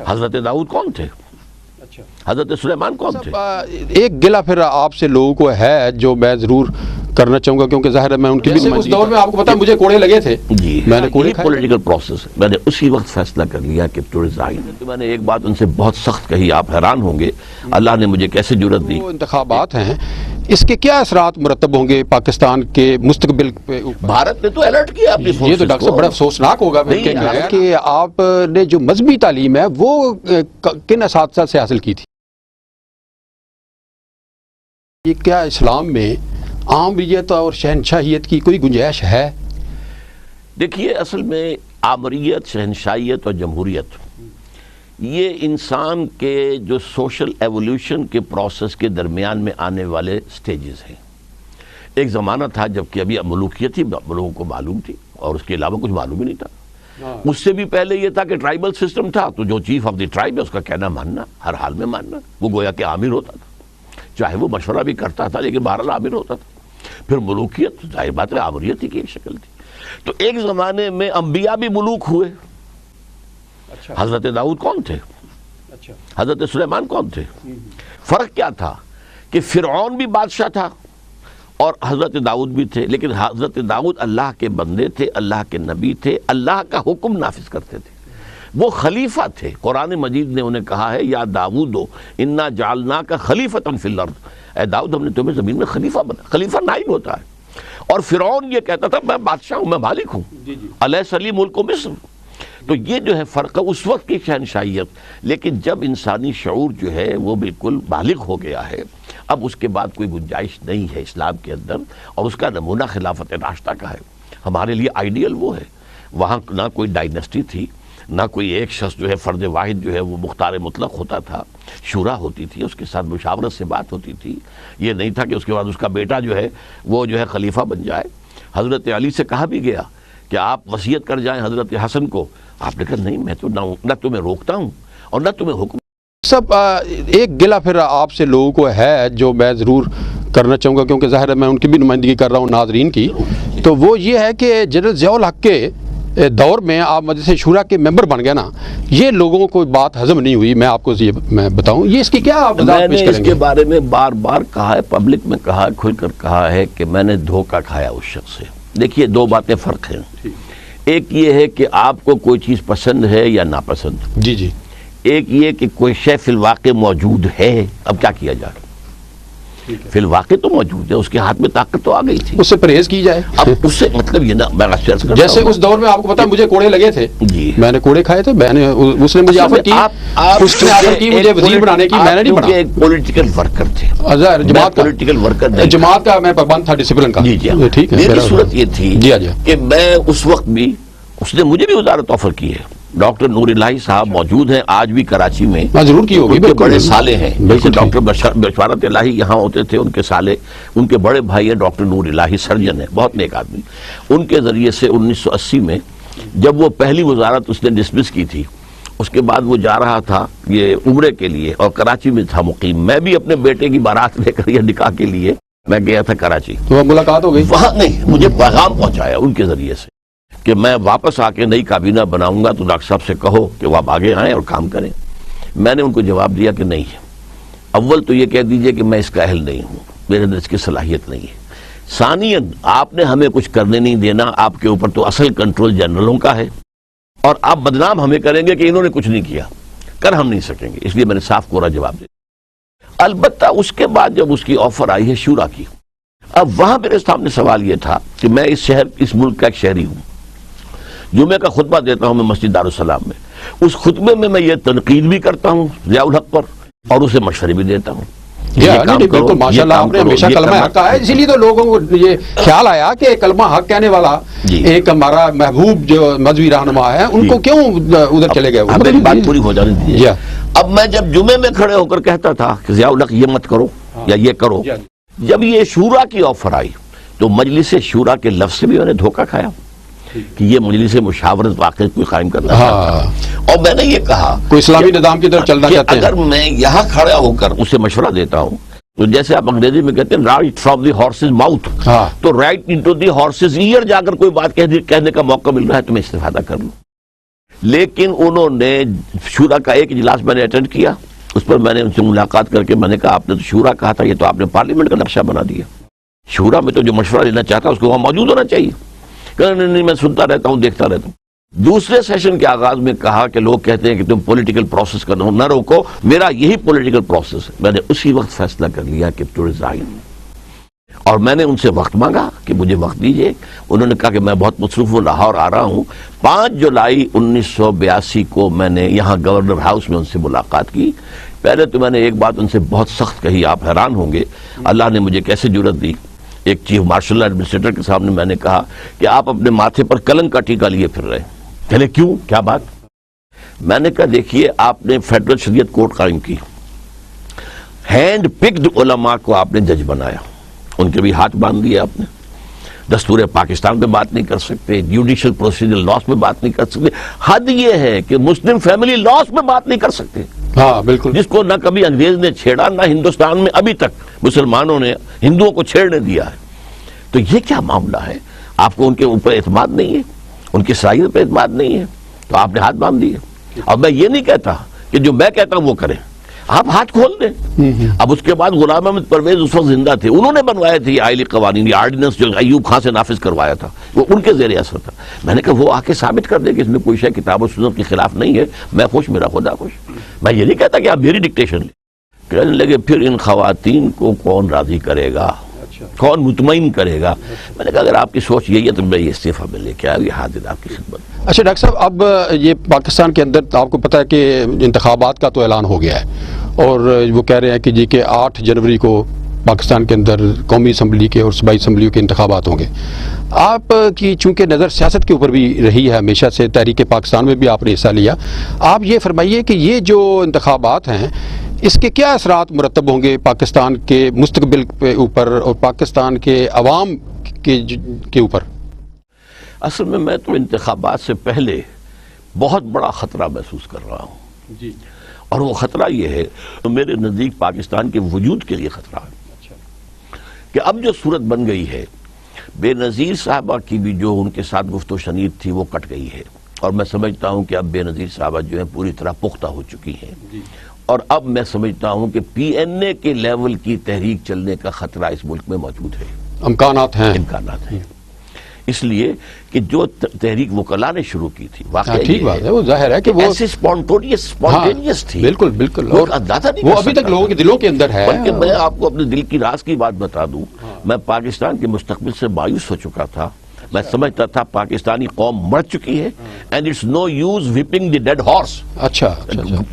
حضرت داؤد کون تھے؟ حضرت سلیمان کون تھے؟ ایک گلہ پھر آپ سے لوگوں کو ہے جو میں ضرور کرنا چاہوں گا، کیونکہ ظاہر ہے میں ان کی بھی اس دور میں آپ کو پتا مجھے کوڑے لگے تھے، جی میں نے کوڑے کھائے، پولیٹیکل پروسیس میں نے اسی وقت فیصلہ کر لیا کہ ٹو ریزائن۔ تو میں نے ایک بات ان سے بہت سخت کہی، آپ حیران ہوں گے اللہ نے مجھے کیسے جرأت دی۔ وہ انتخابات ہیں، اس کے کیا اثرات مرتب ہوں گے پاکستان کے مستقبل پہ؟ بھارت نے تو الرٹ کیا اپنی یہ تو ڈاکٹر صاحب بڑا افسوسناک ہوگا کہ آپ نے جو مذہبی تعلیم ہے وہ کن اساتذہ سے حاصل کی تھی؟ یہ کیا اسلام میں عامریت اور شہنشاہیت کی کوئی گنجائش ہے؟ دیکھیے اصل میں آمریت، شہنشاہیت اور جمہوریت یہ انسان کے جو سوشل ایولیوشن کے پروسیس کے درمیان میں آنے والے سٹیجز ہیں۔ ایک زمانہ تھا جب کہ ابھی ملوکیت ہی لوگوں کو معلوم تھی اور اس کے علاوہ کچھ معلوم ہی نہیں تھا۔ اس سے بھی پہلے یہ تھا کہ ٹرائبل سسٹم تھا، تو جو چیف آف دی ٹرائب ہے اس کا کہنا ماننا، ہر حال میں ماننا، وہ گویا کہ عامر ہوتا تھا، چاہے وہ مشورہ بھی کرتا تھا لیکن بہرحال عامر ہوتا تھا۔ پھر ملوکیت ظاہر بات ہے عامریت ہی کی ایک شکل تھی۔ تو ایک زمانے میں انبیاء بھی ملوک ہوئے۔ حضرت داؤد کون تھے؟ حضرت سلیمان کون تھے؟ فرق کیا تھا کہ فرعون بھی بادشاہ تھا اور حضرت داؤد بھی تھے، لیکن حضرت داؤد اللہ کے بندے تھے، اللہ کے نبی تھے، اللہ کا حکم نافذ کرتے تھے، وہ خلیفہ تھے۔ قرآن مجید نے انہیں کہا ہے یا داؤدو انا جعلناک خلیفۃ فی الارض، اے داؤد ہم نے تمہیں زمین میں خلیفہ بنا۔ خلیفہ نائب ہوتا ہے، اور فرعون یہ کہتا تھا میں بادشاہ ہوں، میں مالک ہوں، الیس لی ملک مصر۔ تو یہ جو ہے فرق ہے اس وقت کی شہنشاہیت۔ لیکن جب انسانی شعور جو ہے وہ بالکل بالغ ہو گیا ہے، اب اس کے بعد کوئی گنجائش نہیں ہے اسلام کے اندر، اور اس کا نمونہ خلافت راشدہ کا ہے۔ ہمارے لیے آئیڈیل وہ ہے، وہاں نہ کوئی ڈائنسٹی تھی، نہ کوئی ایک شخص جو ہے فرد واحد جو ہے وہ مختار مطلق ہوتا تھا، شورا ہوتی تھی، اس کے ساتھ مشاورت سے بات ہوتی تھی۔ یہ نہیں تھا کہ اس کے بعد اس کا بیٹا جو ہے وہ جو ہے خلیفہ بن جائے۔ حضرت علی سے کہا بھی گیا کہ آپ وصیت کر جائیں حضرت حسن کو، آپ نے کہا نہیں میں تو نہ تمہیں روکتا ہوں اور نہ تمہیں حکم۔ سب ایک گلہ پھر آپ سے لوگوں کو ہے جو میں ضرور کرنا چاہوں گا، کیونکہ ظاہر ہے میں ان کی بھی نمائندگی کر رہا ہوں ناظرین کی، تو وہ یہ ہے کہ جنرل ضیاء الحق کے دور میں آپ مجلس شورا کے ممبر بن گئے نا، یہ لوگوں کو بات ہضم نہیں ہوئی۔ میں آپ کو یہ میں بتاؤں، یہ اس کی کیا آپ وضاحت پیش کریں گے؟ میں نے اس کے بارے میں بار بار کہا ہے، پبلک میں کہا ہے، کھل کر کہا ہے کہ میں نے دھوکہ کھایا اس شخص سے۔ دیکھیے دو باتیں فرق ہیں، ایک یہ ہے کہ آپ کو کوئی چیز پسند ہے یا ناپسند، جی جی، ایک یہ کہ کوئی شے فی الواقع موجود ہے، اب کیا کیا جائے؟ فی الواقع تو موجود ہے، اس کے ہاتھ میں طاقت تو آ گئی تھی، اس سے پرہیز کی جائے۔ اب اس سے مطلب یہ نا میں جیسے اس دور میں آپ کو پتا مجھے کوڑے لگے تھے، جی میں نے کوڑے کھائے تھے، میں نے اس نے مجھے آفر کی، اس نے آفر کی مجھے وزیر بنانے کی، میں نے نہیں بنا۔ ایک پولیٹیکل ورکر تھے، جماعت کا پولیٹیکل ورکر، جماعت کا میں پابند تھا، ڈسپلن کا۔ جی جی ٹھیک ہے، میری صورت یہ تھی کہ میں اس وقت بھی، اس نے مجھے بھی وزارت آفر کی ہے۔ ڈاکٹر نور الہی صاحب موجود ہیں آج بھی کراچی میں، ضرور کی ہوگی، ان کے بڑے سالے ہیں، جیسے ڈاکٹر بشارت الہی یہاں ہوتے تھے، ان کے سالے، ان کے بڑے بھائی ہیں ڈاکٹر نور الہی، سرجن ہے، بہت نیک آدمی۔ ان کے ذریعے سے 1980 میں جب وہ پہلی وزارت اس نے ڈسمس کی تھی، اس کے بعد وہ جا رہا تھا یہ عمرے کے لیے اور کراچی میں تھا مقیم، میں بھی اپنے بیٹے کی بارات لے کر یا نکاح کے لیے میں گیا تھا کراچی، تو ملاقات ہو گئی وہاں نہیں، مجھے پیغام پہنچایا ان کے ذریعے سے کہ میں واپس آ کے نئی کابینہ بناؤں گا تو ڈاکٹر صاحب سے کہو کہ وہ آپ آگے آئیں اور کام کریں۔ میں نے ان کو جواب دیا کہ نہیں، اول تو یہ کہہ دیجئے کہ میں اس کا اہل نہیں ہوں، میرے اندر اس کی صلاحیت نہیں ہے، ثانیاً آپ نے ہمیں کچھ کرنے نہیں دینا، آپ کے اوپر تو اصل کنٹرول جنرلوں کا ہے، اور آپ بدنام ہمیں کریں گے کہ انہوں نے کچھ نہیں کیا، کر ہم نہیں سکیں گے، اس لیے میں نے صاف کورا جواب دیا۔ البتہ اس کے بعد جب اس کی آفر آئی ہے شورا کی، اب وہاں میرے سامنے سوال یہ تھا کہ میں اس ملک کا ایک شہری ہوں، جمعہ کا خطبہ دیتا ہوں میں مسجد دارالسلام میں، اس خطبے میں یہ تنقید بھی کرتا ہوں ضیاء الحق پر اور اسے مشورے بھی دیتا ہوں۔ بالکل ماشاءاللہ، آپ نے ہمیشہ کلمہ حق کہا ہے، اسی لیے تو لوگوں کو یہ خیال آیا کہ کلمہ حق کہنے والا ایک ہمارا محبوب جو مذہبی رہنما ہے، ان کو کیوں ادھر چلے گئے؟ میری بات پوری ہو جانے دیجیے۔ اب میں جب جمعے میں کھڑے ہو کر کہتا تھا کہ ضیاء الحق یہ مت کرو یا یہ کرو، جب یہ شورا کی آفر آئی تو مجلس شورا کے لفظ سے بھی میں نے دھوکہ کھایا کہ یہ مجلس مشاورت واقعی کوئی قائم کرنا چاہتا ہے، اور میں نے یہ کہا کوئی اسلامی نظام کی طرف چلنا چاہتے ہیں، اگر میں یہاں کھڑا ہو کر اسے مشورہ دیتا ہوں تو جیسے آپ انگریزی میں کہتے ہیں right from the horses mouth, تو right into the horses ear جا کر کوئی بات کہنے کا موقع مل رہا ہے تو میں استفادہ کر لوں۔ لیکن انہوں نے شورا کا ایک اجلاس میں نے اٹینڈ کیا، اس پر میں نے ان سے ملاقات کر کے میں نے کہا آپ نے تو شورا کہا تھا، یہ تو آپ نے پارلیمنٹ کا نقشہ بنا دیا، شورا میں تو جو مشورہ لینا چاہتا ہے اس کو وہاں موجود ہونا چاہیے۔ کہ نہیں میں سنتا رہتا ہوں، دیکھتا رہتا ہوں۔ دوسرے سیشن کے آغاز میں کہا کہ لوگ کہتے ہیں کہ تم پولیٹیکل پروسیس کرنا نہ روکو، میرا یہی پولیٹیکل پروسیس ہے۔ میں نے اسی وقت فیصلہ کر لیا کہ ٹو ریزائن، اور میں نے ان سے وقت مانگا کہ مجھے وقت دیجیے۔ انہوں نے کہا کہ میں بہت مصروف ہوں، لاہور آ رہا ہوں۔ 5 جولائی 1982 کو میں نے یہاں گورنر ہاؤس میں ان سے ملاقات کی۔ پہلے تو میں نے ایک بات ان سے بہت سخت کہی، آپ حیران ہوں گے اللہ نے مجھے کیسے جرأت دی۔ ایک چیف مارشل ایڈمنسٹریٹر کے سامنے میں نے کہا کہ آپ اپنے ماتھے پر کلنک کا ٹیکا لیے پھر رہے ہیں۔ کہلے کیوں، کیا بات؟ میں نے کہا دیکھیے آپ نے فیڈرل شریعت کورٹ قائم کی، ہینڈ پکڈ علماء کو آپ نے جج بنایا، ان کے بھی ہاتھ باندھ دیے آپ نے۔ دستور پاکستان پہ بات نہیں کر سکتے، جوڈیشل پروسیجر لاس پہ بات نہیں کر سکتے، حد یہ ہے کہ مسلم فیملی لاس پہ بات نہیں کر سکتے۔ ہاں بالکل، جس کو نہ کبھی انگریز نے چھیڑا، نہ ہندوستان میں ابھی تک مسلمانوں نے ہندوؤں کو چھیڑنے دیا ہے۔ تو یہ کیا معاملہ ہے؟ آپ کو ان کے اوپر اعتماد نہیں ہے، ان کی صلاحیت پہ اعتماد نہیں ہے، تو آپ نے ہاتھ باندھ دیے۔ اب میں یہ نہیں کہتا کہ جو میں کہتا ہوں وہ کریں، آپ ہاتھ کھول دیں۔ اب اس کے بعد غلام احمد پرویز اس وقت زندہ تھے، انہوں نے بنوائے تھے یہ آئلی قوانین، یہ آرڈیننس جو ایوب خان سے نافذ کروایا تھا، وہ ان کے زیر اثر تھا۔ میں نے کہا وہ آ کے ثابت کر دے کہ اس میں کوئی شے کتاب و سنت کے خلاف نہیں ہے، میں خوش، میرا خدا خوش۔ میں یہ نہیں کہتا کہ آپ میری ڈکٹیشن لیں۔ کہنے لگے پھر ان خواتین کو کون راضی کرے گا، کون مطمئن کرے گا؟ میں نے کہا اگر آپ کی سوچ یہی ہے تو میں یہ استعفیٰ میں لے کے آیا، یہ حاضر آپ کی خدمت۔ اچھا ڈاکٹر صاحب، اب یہ پاکستان کے اندر آپ کو پتہ ہے کہ انتخابات کا تو اعلان ہو گیا ہے، اور وہ کہہ رہے ہیں کہ جی کہ 8 جنوری کو پاکستان کے اندر قومی اسمبلی کے اور صوبائی اسمبلیوں کے انتخابات ہوں گے۔ آپ کی چونکہ نظر سیاست کے اوپر بھی رہی ہے ہمیشہ سے، تحریک پاکستان میں بھی آپ نے حصہ لیا، آپ یہ فرمائیے کہ یہ جو انتخابات ہیں اس کے کیا اثرات مرتب ہوں گے پاکستان کے مستقبل کے اوپر اور پاکستان کے عوام کے اوپر؟ اصل میں تو انتخابات سے پہلے بہت بڑا خطرہ محسوس کر رہا ہوں جی، اور وہ خطرہ یہ ہے تو میرے نزدیک پاکستان کے وجود کے لیے خطرہ ہے کہ اب جو صورت بن گئی ہے، بے نظیر صاحبہ کی بھی جو ان کے ساتھ گفت و شنید تھی وہ کٹ گئی ہے، اور میں سمجھتا ہوں کہ اب بے نظیر صاحبہ جو ہیں پوری طرح پختہ ہو چکی ہیں، اور اب میں سمجھتا ہوں کہ پی این اے کے لیول کی تحریک چلنے کا خطرہ اس ملک میں موجود ہے، امکانات ہیں۔ اس لیے کہ جو تحریک وکلاء نے شروع کی تھی، واقعی ٹھیک بات ہے، وہ ظاہر ہے کہ وہ ایسی سپونٹینیس تھی، بالکل بالکل، وہ اندازہ نہیں وہ ابھی تک لوگوں کے دلوں کے اندر ہے۔ بلکہ میں آپ کو اپنے دل کی راز کی بات بتا دوں، میں پاکستان کے مستقبل سے مایوس ہو چکا تھا۔ میں سمجھتا تھا پاکستانی قوم مر چکی ہے، and it's no use whipping the dead horse. اچھا،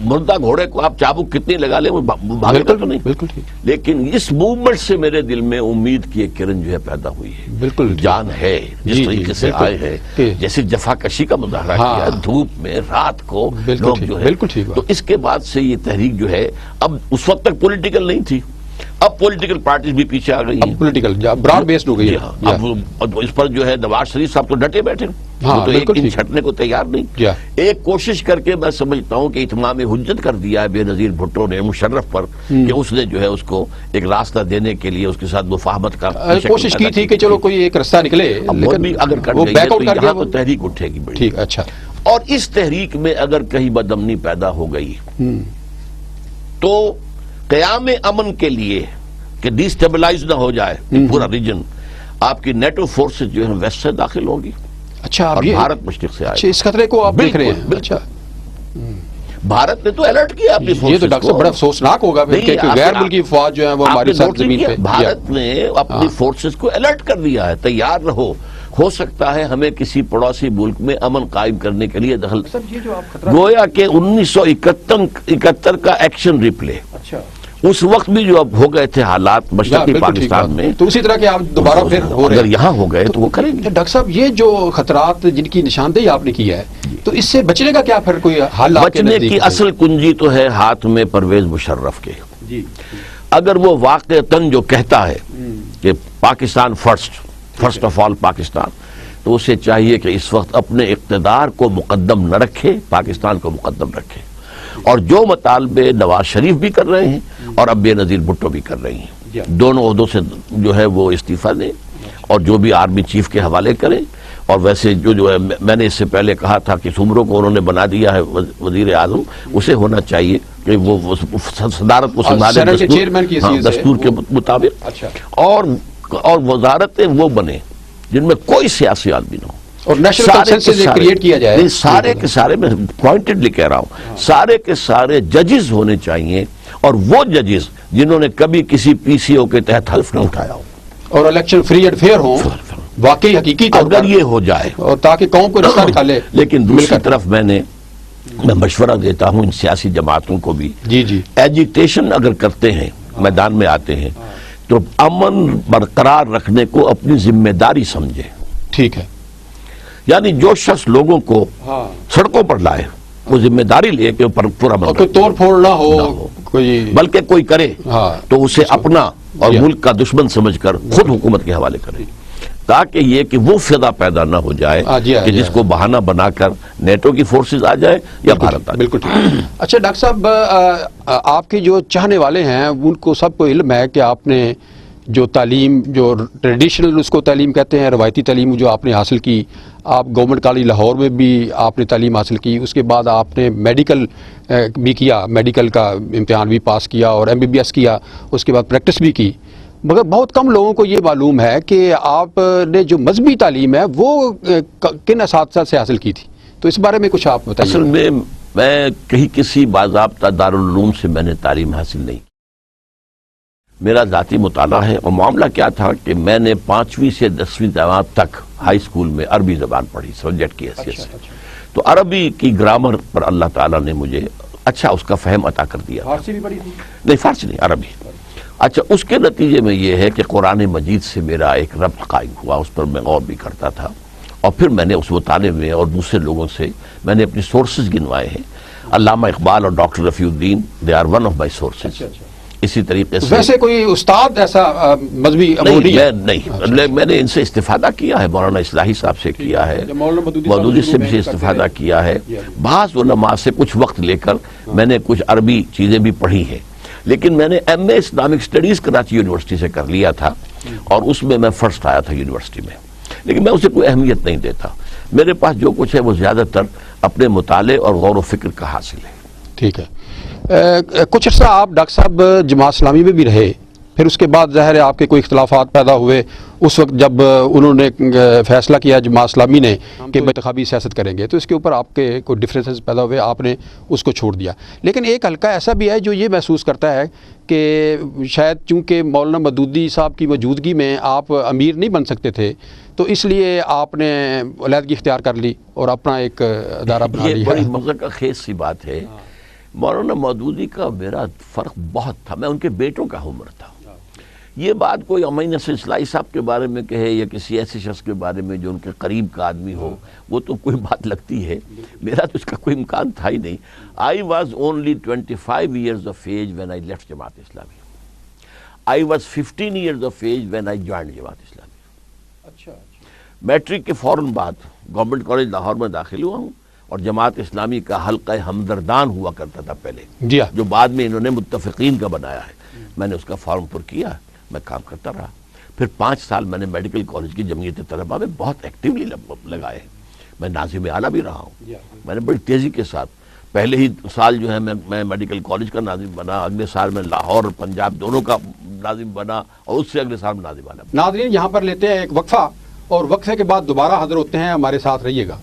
مردہ گھوڑے کو آپ چابک کتنی لگا لیں وہ بھاگے گا تو نہیں۔ بالکل ٹھیک، لیکن اس موومنٹ سے میرے دل میں امید کی ایک کرن جو ہے پیدا ہوئی ہے، بالکل جان ہے، جس طریقے سے آئے ہیں، جیسے جفا کشی کا مظاہرہ کیا دھوپ میں رات کو لوگ جو ہے، بالکل ٹھیک۔ تو اس کے بعد سے یہ تحریک جو ہے اب اس وقت تک پولیٹیکل نہیں تھی، اب پولیٹیکل پارٹیز بھی پیچھے آ گئی ہیں، پولیٹیکل براڈ بیسڈ ہو گئی ہے۔ اب اس پر جو ہے نواز شریف صاحب تو ڈٹے بیٹھے، وہ تو ایک انچ ہٹنے کو تیار نہیں۔ ایک کوشش کر کے میں سمجھتا ہوں کہ اتمام حجت کر دیا ہے بے نظیر بھٹو نے مشرف پر، کہ اس نے جو ہے اس کو ایک راستہ دینے کے لیے اس کے ساتھ مفاہمت کا کوشش کی تھی کہ چلو کوئی ایک راستہ نکلے، لیکن اگر کر گئی ہے تو یہاں تو تحریک اٹھے گی بڑی۔ ٹھیک، اچھا۔ اور اس تحریک میں اگر کہیں بدامنی پیدا ہو گئی تو قیام امن کے لیے کہ ڈی سٹیبلائز نہ ہو جائے پورا ریجن، آپ کی نیٹو فورسز جو ہیں ویسٹ سے داخل ہوں گی، اچھا، اور بھارت مشرق سے آئے گا۔ اس خطرے کو آپ دیکھ رہے ہیں؟ اچھا، بھارت نے تو الرٹ کیا اپنی فورسز کو۔ یہ تو ڈاکٹر صاحب بڑا افسوسناک ہوگا کہ غیر ملکی فوج جو ہے وہ ہماری سرزمین پہ۔ بھارت نے اپنی فورسز کو الرٹ کر دیا ہے، تیار رہو، ہو سکتا ہے ہمیں کسی پڑوسی ملک میں امن قائم کرنے کے لیے دخل۔ گویا کہ 1971 کا ایکشن ریپلے، اس وقت بھی جو اب ہو گئے تھے حالات مشرقی پاکستان میں، تو اسی طرح کے آپ دوبارہ پھر ہو رہے ہیں، اگر یہاں ہو گئے تو وہ کریں گے۔ ڈاکٹر صاحب یہ جو خطرات جن کی نشاندہی آپ نے کی ہے، تو اس سے بچنے کا کیا پھر کوئی حل؟ بچنے کی اصل کنجی تو ہے ہاتھ میں پرویز مشرف کے۔ اگر وہ واقعتاً جو کہتا ہے کہ Pakistan first of all Pakistan, تو اسے چاہیے کہ اس وقت اپنے اقتدار کو مقدم نہ رکھے، پاکستان کو مقدم رکھے، اور جو مطالبے نواز شریف بھی کر رہے ہیں اور اب بے نظیر بھٹو بھی کر رہی ہیں، دونوں عہدوں سے جو ہے وہ استعفیٰ دیں، اور جو بھی آرمی چیف کے حوالے کریں، اور ویسے جو ہے میں نے اس سے پہلے کہا تھا کہ سمروں کو انہوں نے بنا دیا ہے وزیر اعظم، اسے ہونا چاہیے کہ وہ صدارت کو سنبھالے دستور کے مطابق، اور وزارتیں وہ بنے جن میں کوئی سیاسی آدمی نہ ہو، اور نیشنل کنسنسس کریٹ کیا جائے۔ سارے کے سارے، میں پوائنٹڈلی کہہ رہا ہوں، سارے کے سارے ججز ہونے چاہیے، اور وہ ججز جنہوں نے کبھی کسی پی سی او کے تحت حلف نہ اٹھایا ہو، اور الیکشن فری اینڈ فیئر ہوں واقعی حقیقی طور پر، اگر یہ ہو جائے، اور تاکہ قوم کو رستہ نکالے۔ لیکن دوسری طرف میں مشورہ دیتا ہوں ان سیاسی جماعتوں کو بھی، ایجیٹیشن اگر کرتے ہیں، میدان میں آتے ہیں، تو امن برقرار رکھنے کو اپنی ذمہ داری سمجھے۔ ٹھیک ہے، یعنی جو شخص لوگوں کو سڑکوں پر لائے وہ ذمہ داری لے کہ پورا کوئی توڑ پھوڑ نہ ہو، بلکہ کوئی کرے تو اسے اپنا اور ملک کا دشمن سمجھ کر خود حکومت کے حوالے کرے، تاکہ یہ کہ وہ فضا پیدا نہ ہو جائے کہ جس کو بہانہ بنا کر نیٹو کی فورسز آ جائے یا بھارت آ جائے۔ بالکل ٹھیک۔ اچھا ڈاکٹر صاحب، آپ کے جو چاہنے والے ہیں ان کو سب کو علم ہے کہ آپ نے جو تعلیم، جو ٹریڈیشنل اس کو تعلیم کہتے ہیں، روایتی تعلیم جو آپ نے حاصل کی، آپ گورنمنٹ کالج لاہور میں بھی آپ نے تعلیم حاصل کی، اس کے بعد آپ نے میڈیکل بھی کیا، میڈیکل کا امتحان بھی پاس کیا اور MBBS کیا، اس کے بعد پریکٹس بھی کی، مگر بہت کم لوگوں کو یہ معلوم ہے کہ آپ نے جو مذہبی تعلیم ہے وہ کن اساتذہ سے حاصل کی تھی، تو اس بارے میں کچھ آپ بتائیے۔ اصل میں کہیں کسی باضابطہ دارالعلوم سے میں نے تعلیم حاصل نہیں، میرا ذاتی مطالعہ ہے، اور معاملہ کیا تھا کہ میں نے 5ویں سے 10ویں جماعت تک ہائی اسکول میں عربی زبان پڑھی سبجیکٹ کی حیثیت سے، تو عربی کی گرامر پر اللہ تعالیٰ نے مجھے اچھا اس کا فہم عطا کر دیا۔ فارسی بھی پڑھی تھی؟ نہیں، فارسی نہیں، عربی۔ اچھا، اس کے نتیجے میں یہ ہے کہ قرآن مجید سے میرا ایک ربط قائم ہوا، اس پر میں غور بھی کرتا تھا، اور پھر میں نے اس مطالعے میں اور دوسرے لوگوں سے میں نے اپنی سورسز گنوائے ہیں۔ علامہ اقبال اور doctor Rafi Uddin, they are one of my sources. اسی طریقے سے ویسے کوئی استاد ایسا مذہبی نہیں، میں نے ان سے استفادہ کیا ہے، مولانا اصلاحی صاحب سے کیا ہے، مودودی سے بھی استفادہ کیا ہے، بعض علماء سے کچھ وقت لے کر میں نے کچھ عربی چیزیں بھی پڑھی ہیں، لیکن میں نے MA Islamic studies Karachi university سے کر لیا تھا، اور اس میں میں فرسٹ آیا تھا یونیورسٹی میں، لیکن میں اسے کوئی اہمیت نہیں دیتا، میرے پاس جو کچھ ہے وہ زیادہ تر اپنے مطالعے اور غور و فکر کا حاصل ہے۔ ٹھیک ہے، کچھ عرصہ آپ ڈاکٹر صاحب جماعت اسلامی میں بھی رہے، پھر اس کے بعد ظاہر ہے آپ کے کوئی اختلافات پیدا ہوئے، اس وقت جب انہوں نے فیصلہ کیا جماعت اسلامی نے کہ انتخابی سیاست کریں گے، تو اس کے اوپر آپ کے کوئی ڈفرینسز پیدا ہوئے، آپ نے اس کو چھوڑ دیا، لیکن ایک حلقہ ایسا بھی ہے جو یہ محسوس کرتا ہے کہ شاید چونکہ مولانا مودودی صاحب کی موجودگی میں آپ امیر نہیں بن سکتے تھے، تو اس لیے آپ نے علیحدگی اختیار کر لی اور اپنا ایک ادارہ بنا لیا۔ یہ بڑی مذاق خیز سی بات ہے، مولانا مودودی کا میرا فرق بہت تھا، میں ان کے بیٹوں کا عمر تھا۔ یہ بات کوئی امین نصر اصلاحی صاحب کے بارے میں کہے یا کسی ایسے شخص کے بارے میں جو ان کے قریب کا آدمی ہو، وہ تو کوئی بات لگتی ہے، میرا تو اس کا کوئی امکان تھا ہی نہیں۔ I was only 25 years of age when I left Jamaat Islami. I was 15 years of age when I joined Jamaat Islami. Matric کے فوراً بعد گورنمنٹ کالج لاہور میں داخل ہوا ہوں، اور جماعت اسلامی کا حلقہ ہمدردان ہوا کرتا تھا پہلے، جو بعد میں انہوں نے متفقین کا بنایا ہے، میں نے اس کا فارم پر کیا، میں کام کرتا رہا، پھر 5 سال میں نے میڈیکل کالج کی جمعیت طلباء میں بہت ایکٹیولی لگائے، میں ناظم اعلیٰ بھی رہا ہوں، میں نے بڑی تیزی کے ساتھ پہلے ہی سال جو ہے میں میڈیکل کالج کا ناظم بنا، اگلے سال میں لاہور اور پنجاب دونوں کا ناظم بنا، اور اس سے اگلے سال میں ناظم اعلیٰ۔ ناظرین، یہاں پر لیتے ہیں ایک وقفہ، اور وقفے کے بعد دوبارہ حاضر ہوتے ہیں، ہمارے ساتھ رہیے گا۔